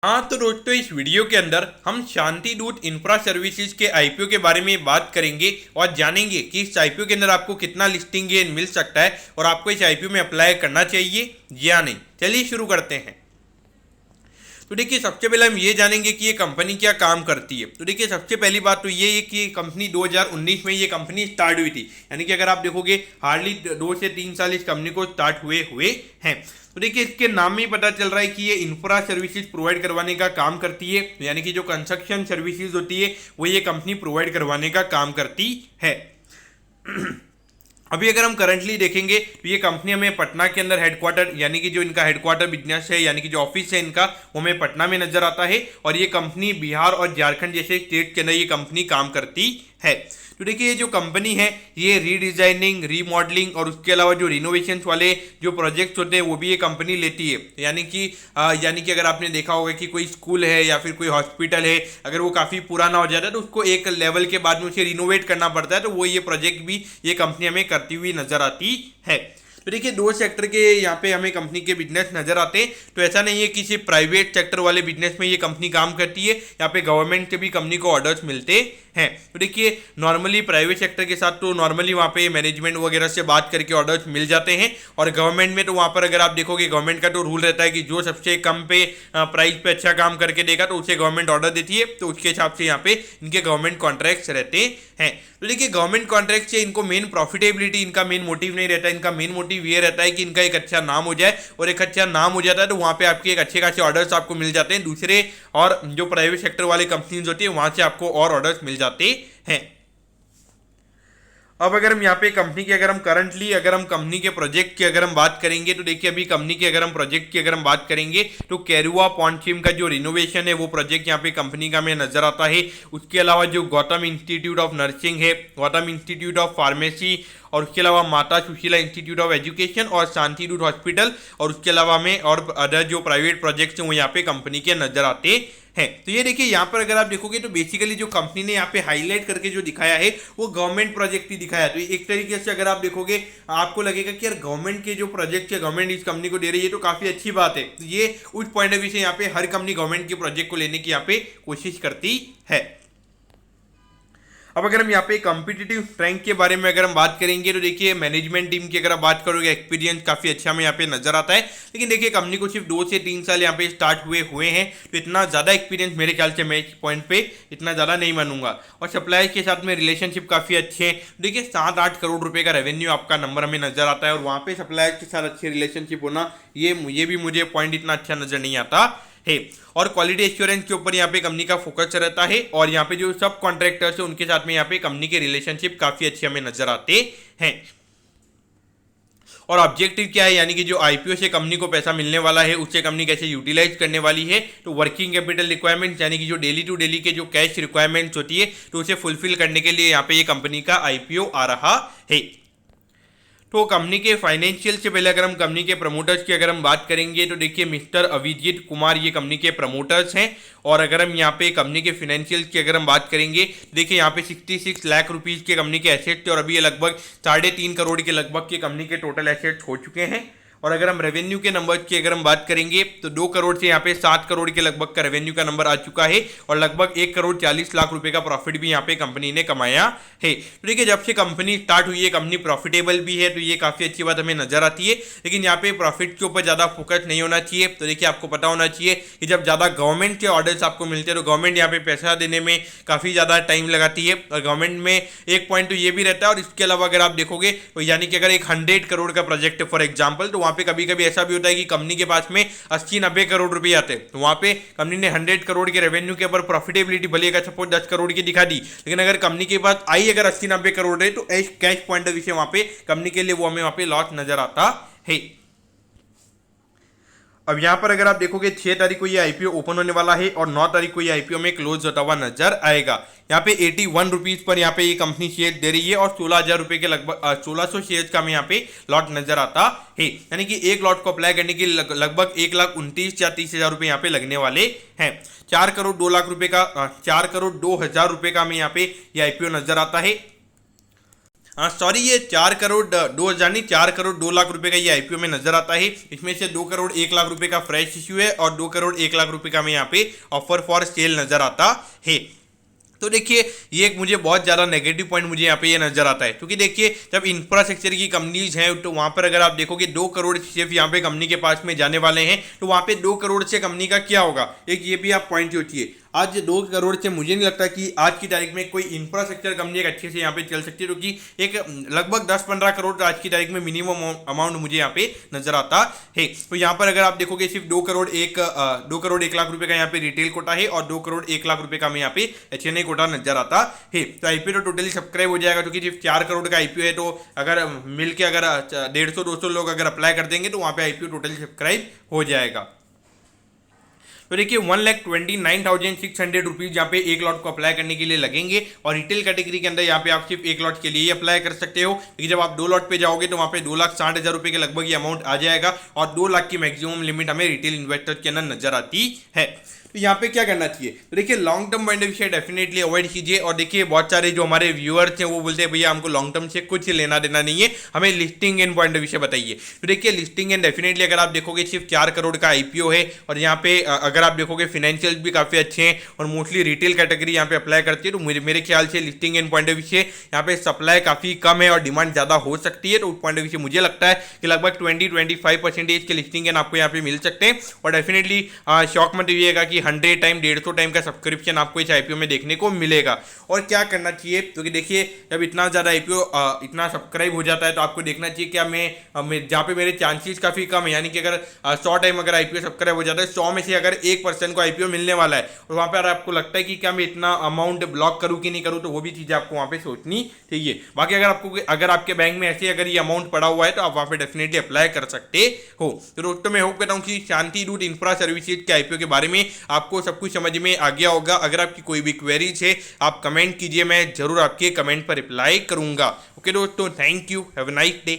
हाँ तो दोस्तों, इस वीडियो के अंदर हम शांति दूत इंफ्रा सर्विसेज के आईपीओ के बारे में बात करेंगे और जानेंगे कि इस आईपीओ के अंदर आपको कितना लिस्टिंग गेन मिल सकता है और आपको इस आईपीओ में अप्लाई करना चाहिए या नहीं। चलिए शुरू करते हैं। तो देखिए, सबसे पहले हम ये जानेंगे कि ये कंपनी क्या काम करती है। तो देखिए, सबसे पहली बात तो ये है कि ये कंपनी 2019 में ये कंपनी स्टार्ट हुई थी, यानी कि अगर आप देखोगे हार्डली 2 से 3 साल इस कंपनी को स्टार्ट हुए हैं। तो देखिए, इसके नाम में ही पता चल रहा है कि ये इंफ्रा सर्विसेज प्रोवाइड करवाने का काम करती है, यानी कि जो कंस्ट्रक्शन सर्विसेज होती है वो ये कंपनी प्रोवाइड करवाने का काम करती है। अभी अगर हम करंटली देखेंगे तो ये कंपनी हमें पटना के अंदर हेडक्वार्टर, यानी कि जो इनका हेडक्वार्टर बिजनेस है, यानी कि जो ऑफिस है इनका, वो हमें पटना में नजर आता है। और ये कंपनी बिहार और झारखंड जैसे स्टेट के अंदर ये कंपनी काम करती है। तो देखिए, ये जो कंपनी है ये रीडिजाइनिंग, रीमॉडलिंग और उसके अलावा जो रिनोवेशन वाले जो प्रोजेक्ट्स होते हैं वो भी ये कंपनी लेती है। यानी कि अगर आपने देखा होगा कि कोई स्कूल है या फिर कोई हॉस्पिटल है, अगर वो काफ़ी पुराना हो जाता है तो उसको एक लेवल के बाद में उसे रिनोवेट करना पड़ता है, तो वो ये प्रोजेक्ट भी ये कंपनी हमें करती हुई नजर आती है। तो देखिए, 2 सेक्टर के यहाँ पे हमें कंपनी के बिजनेस नजर आते हैं। तो ऐसा नहीं है कि सिर्फ प्राइवेट सेक्टर वाले बिजनेस में ये कंपनी काम करती है, यहाँ पे गवर्नमेंट के भी कंपनी को ऑर्डर्स मिलते हैं। तो देखिए, नॉर्मली प्राइवेट सेक्टर के साथ तो नॉर्मली वहाँ पे मैनेजमेंट वगैरह से बात करके ऑर्डर्स मिल जाते हैं, और गवर्नमेंट में तो वहाँ पर अगर आप देखोगे गवर्नमेंट का तो रूल रहता है कि जो सबसे कम पे प्राइस पे अच्छा काम करके देगा तो उसे गवर्नमेंट ऑर्डर देती है। तो उसके हिसाब से यहाँ पे इनके गवर्नमेंट कॉन्ट्रैक्ट्स रहते हैं। तो देखिए, गवर्नमेंट कॉन्ट्रैक्ट से इनको मेन प्रॉफिटेबिलिटी इनका मेन मोटिव नहीं रहता है। इनका मेन मोटिव ये रहता है कि इनका एक अच्छा नाम हो जाए, और एक अच्छा नाम हो जाता है तो वहाँ पे आपके एक अच्छे खासे ऑर्डर्स आपको मिल जाते हैं दूसरे, और जो प्राइवेट सेक्टर वाले कंपनीज होती है वहाँ से आपको और ऑर्डर्स मिल जाते हैं। अब अगर हम यहाँ पे कंपनी की अगर हम कंपनी के प्रोजेक्ट की अगर हम बात करेंगे तो देखिए, अभी कंपनी के अगर हम प्रोजेक्ट की अगर हम बात करेंगे तो कैरुआ पॉन्डसिम का जो रिनोवेशन है वो प्रोजेक्ट यहाँ पे कंपनी का हमें नजर आता है। उसके अलावा जो गौतम इंस्टीट्यूट ऑफ नर्सिंग है, गौतम इंस्टीट्यूट ऑफ फार्मेसी, और उसके अलावा माता सुशीला इंस्टीट्यूट ऑफ एजुकेशन और शांति दूत हॉस्पिटल, और उसके अलावा हमें और अदर जो प्राइवेट प्रोजेक्ट्स हैं वो यहाँ पे कंपनी के नजर आते हैं। तो ये देखिए, यहाँ पर अगर आप देखोगे तो बेसिकली जो कंपनी ने यहाँ पे हाईलाइट करके जो दिखाया है वो गवर्नमेंट प्रोजेक्ट ही दिखाया। तो एक तरीके से अगर आप देखोगे आपको लगेगा कि यार गवर्नमेंट के जो प्रोजेक्ट है गवर्नमेंट इस कंपनी को दे रही है तो काफी अच्छी बात है। तो ये उस पॉइंट ऑफ व्यू से यहाँ पे हर कंपनी गवर्नमेंट के प्रोजेक्ट को लेने की यहाँ पे कोशिश करती है। अब अगर हम यहाँ पे कॉम्पिटिटिव स्ट्रेंथ के बारे में अगर हम बात करेंगे तो देखिए, मैनेजमेंट टीम की अगर आप बात करोगे एक्सपीरियंस काफ़ी अच्छा हमें यहाँ पे नजर आता है। लेकिन देखिए, कंपनी को सिर्फ 2 से 3 साल यहाँ पे स्टार्ट हुए हैं, तो इतना ज़्यादा एक्सपीरियंस मेरे ख्याल से मैं इस पॉइंट पे इतना ज़्यादा नहीं मानूंगा। और सप्लायर्स के साथ में रिलेशनशिप काफ़ी अच्छे हैं। देखिए, 7-8 करोड़ रुपये का रेवेन्यू आपका नंबर हमें नजर आता है, और वहाँ पे सप्लायर्स के साथ अच्छे रिलेशनशिप होना ये भी मुझे पॉइंट इतना अच्छा नजर नहीं आता है। और क्वालिटी एश्योरेंस के ऊपर यहाँ पे कंपनी का फोकस रहता है, और यहाँ पे जो सब कॉन्ट्रैक्टर्स है उनके साथ में यहाँ पे कंपनी के रिलेशनशिप काफी अच्छे हमें नजर आते हैं। और ऑब्जेक्टिव क्या है, यानी कि जो आईपीओ से कंपनी को पैसा मिलने वाला है उससे कंपनी कैसे यूटिलाइज करने वाली है। तो वर्किंग कैपिटल रिक्वायरमेंट्स, यानी कि जो डेली टू डेली के जो कैश रिक्वायरमेंट्स होती है तो उसे फुलफिल करने के लिए यहाँ पे ये कंपनी का आईपीओ आ रहा है। तो कंपनी के फाइनेंशियल से पहले अगर हम कंपनी के प्रमोटर्स की अगर हम बात करेंगे तो देखिए, मिस्टर अभिजीत कुमार ये कंपनी के प्रमोटर्स हैं। और अगर हम यहाँ पे कंपनी के फाइनेंशियल की अगर हम बात करेंगे, देखिए यहाँ पे 66 लाख रुपीज़ के कंपनी के एसेट्स थे, और अभी ये लगभग 3.5 करोड़ के लगभग के कंपनी के टोटल एसेट्स हो चुके हैं। और अगर हम रेवेन्यू के नंबर की अगर हम बात करेंगे तो 2 करोड़ से यहाँ पे 7 करोड़ के लगभग का रेवेन्यू का नंबर आ चुका है, और लगभग 1 करोड़ 40 लाख रुपए का प्रॉफिट भी यहाँ पे कंपनी ने कमाया है। तो देखिए, जब से कंपनी स्टार्ट हुई है कंपनी प्रॉफिटेबल भी है, तो ये काफ़ी अच्छी बात हमें नजर आती है। लेकिन यहाँ पे प्रॉफिट के ऊपर ज़्यादा फोकस नहीं होना चाहिए। तो देखिए, आपको पता होना चाहिए कि जब ज़्यादा गवर्नमेंट के ऑर्डर्स आपको मिलते हैं तो गवर्नमेंट यहाँ पे पैसा देने में काफ़ी ज़्यादा टाइम लगाती है। और गवर्नमेंट में एक पॉइंट तो ये भी रहता है, और इसके अलावा अगर आप देखोगे तो यानी कि अगर एक 100 करोड़ का प्रोजेक्ट है फॉर एग्जाम्पल, तो वहाँ पे कभी कभी ऐसा होता है कि कंपनी के पास में 80-90 करोड़ रुपए आते हैं, तो वहां पे कंपनी ने 100 करोड़ के रेवेन्यू के ऊपर प्रॉफिटेबिलिटी भले अगर सपोज 10 करोड़ की दिखा दी, लेकिन अगर कंपनी के पास आई अगर 80-90 करोड़ है तो कैश पॉइंट ऑफ व्यू से वहां पे कंपनी के लिए वो हमें वहां पे लॉस नजर आता है। अब यहाँ पर अगर आप देखोगे 6 तारीख को ये आईपीओ ओपन होने वाला है, और 9 तारीख को ये आईपीओ में क्लोज होता हुआ नजर आएगा। यहाँ पे 81 रुपीज पर यहाँ पे ये कंपनी शेयर दे रही है, और 16,000 रुपए के लगभग 1600 शेयर का हमें यहाँ पे लॉट नजर आता है। यानी कि एक लॉट को अप्लाई करने के लगभग 1,29,000 या 30,000 रुपए यहाँ पे लगने वाले हैं। 4 करोड़ 2 लाख रुपए का 4 करोड़ 2 हजार रुपए का हमें यहाँ पे ये आईपीओ नजर आता है। सॉरी, ये 4 करोड़ 2 हज़ार नहीं, 4 करोड़ 2 लाख रुपए का ये आईपीओ में नजर आता है। इसमें से 2 करोड़ 1 लाख रुपए का फ्रेश इश्यू है और 2 करोड़ 1 लाख रुपए का हमें यहाँ पे ऑफर फॉर सेल नजर आता है। तो देखिए ये एक मुझे बहुत ज़्यादा नेगेटिव पॉइंट मुझे यहाँ पे ये नजर आता है, क्योंकि देखिए जब इंफ्रास्ट्रक्चर की कंपनीज हैं तो वहाँ पर अगर आप देखोगे 2 करोड़ सिर्फ यहाँ पे कंपनी के पास में जाने वाले हैं, तो वहाँ पे 2 करोड़ से कंपनी का क्या होगा, एक ये भी आप पॉइंट सोचिए। आज 2 करोड़ से मुझे नहीं लगता कि आज की तारीख में कोई इंफ्रास्ट्रक्चर कंपनी एक अच्छे से यहाँ पे चल सकती है, क्योंकि एक लगभग 10-15 करोड़ आज की तारीख में मिनिमम अमाउंट मुझे यहाँ पे नजर आता है। तो यहाँ पर अगर आप देखोगे सिर्फ 2 करोड़ 1 लाख रुपए का यहाँ पे रिटेल कोटा है और 2 करोड़ 1 लाख रुपए का हमें यहाँ पे एचएनआई कोटा नजर आता है। तो आईपीओ तो टोटली सब्सक्राइब हो जाएगा, क्योंकि सिर्फ 4 करोड़ का आईपीओ है, तो अगर मिल के अगर 150-200 लोग अगर अप्लाई कर देंगे तो वहाँ पे आईपीओ टोटली सब्सक्राइब हो जाएगा। तो देखिए 1,29,600 रुपीज़ यहाँ पे एक लॉट को अप्लाई करने के लिए लगेंगे और रिटेल कैटेगरी के अंदर यहाँ पे आप सिर्फ एक लॉट के लिए ही अप्लाई कर सकते हो, क्योंकि जब आप 2 लॉट पे जाओगे तो वहाँ पे 2,60,000 रुपये के लगभग ये अमाउंट आ जाएगा और 2 लाख की मैक्सिमम लिमिट हमें रिटेल इन्वेस्टर के अंदर नजर आती है। तो यहाँ पे क्या करना चाहिए, तो देखिए long term point of view से डेफिनेटली अवॉइड कीजिए। और देखिए बहुत सारे जो हमारे व्यूअर्स हैं वो बोलते हैं भैया हमको लॉन्ग टर्म से कुछ लेना देना नहीं है, हमें listing in point of view से बताइए। तो देखिए लिस्टिंग इन डेफिनेटली अगर आप देखोगे सिर्फ 4 करोड़ का आईपीओ है और यहाँ पे अगर आप देखोगे फाइनेंशियल भी काफ़ी अच्छे हैं और मोस्टली रिटेल कैटेगरी यहाँ पे अप्लाई करती है, तो मेरे ख्याल से listing in point of view से यहाँ पे सप्लाई काफ़ी कम है और डिमांड ज़्यादा हो सकती है। तो उस पॉइंट ऑफ व्यू से मुझे लगता है कि लगभग 20-25% के लिस्टिंग इन आपको यहाँ पे मिल सकते हैं। और डेफिनेटली शॉक मत होइएगा कि 100 टाइम 150 टाइम का सब्सक्रिप्शन आपको इस आईपीओ में देखने को मिलेगा। और क्या करना चाहिए, क्योंकि देखिए जब इतना ज़्यादा आईपीओ इतना सब्सक्राइब हो जाता है तो आपको देखना चाहिए क्या मैं जहाँ पे मेरे चांसेस काफ़ी कम है, यानी कि अगर 100 टाइम अगर आईपीओ सब्सक्राइब हो जाता है, 100 में से अगर 1% को आईपीओ मिलने वाला है और वहाँ पर आपको लगता है कि क्या मैं इतना अमाउंट ब्लॉक करूँ कि नहीं करूँ, तो वो भी चीज़ें आपको वहाँ पे सोचनी चाहिए। बाकी अगर आपके बैंक में ऐसे अगर ये अमाउंट पड़ा हुआ है तो आप वहाँ पे डेफिनेटली अप्लाई कर सकते हो। तो दोस्तों मैं होप करता हूँ कि शांति दूत इंफ्रा सर्विसेज के आईपीओ के बारे में आपको सब कुछ समझ में आ गया होगा। अगर आपकी कोई भी क्वेरीज है आप कमेंट कीजिए, मैं जरूर आपके कमेंट पर रिप्लाई करूंगा। ओके दोस्तों, thank you, have a nice day.